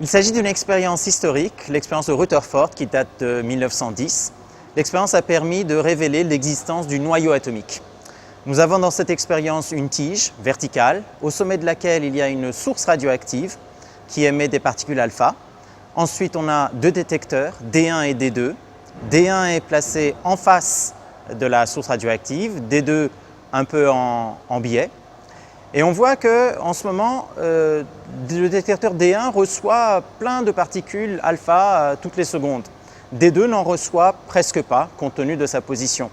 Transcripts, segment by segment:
Il s'agit d'une expérience historique, l'expérience de Rutherford qui date de 1910. L'expérience a permis de révéler l'existence du noyau atomique. Nous avons dans cette expérience une tige verticale, au sommet de laquelle il y a une source radioactive qui émet des particules alpha. Ensuite, on a deux détecteurs, D1 et D2. D1 est placé en face de la source radioactive, D2 un peu en biais. Et on voit qu'en ce moment, le détecteur D1 reçoit plein de particules alpha toutes les secondes. D2 n'en reçoit presque pas, compte tenu de sa position.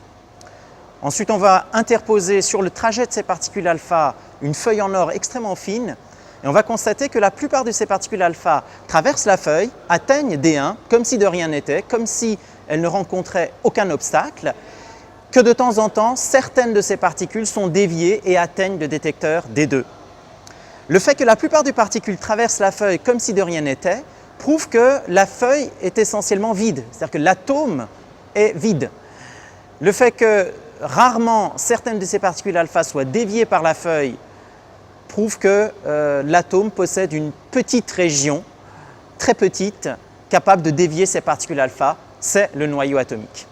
Ensuite, on va interposer sur le trajet de ces particules alpha une feuille en or extrêmement fine. Et on va constater que la plupart de ces particules alpha traversent la feuille, atteignent D1, comme si de rien n'était, comme si elles ne rencontraient aucun obstacle, que de temps en temps, certaines de ces particules sont déviées et atteignent le détecteur D2. Le fait que la plupart des particules traversent la feuille comme si de rien n'était prouve que la feuille est essentiellement vide, c'est-à-dire que l'atome est vide. Le fait que rarement certaines de ces particules alpha soient déviées par la feuille prouve que l'atome possède une petite région, très petite, capable de dévier ces particules alpha, c'est le noyau atomique.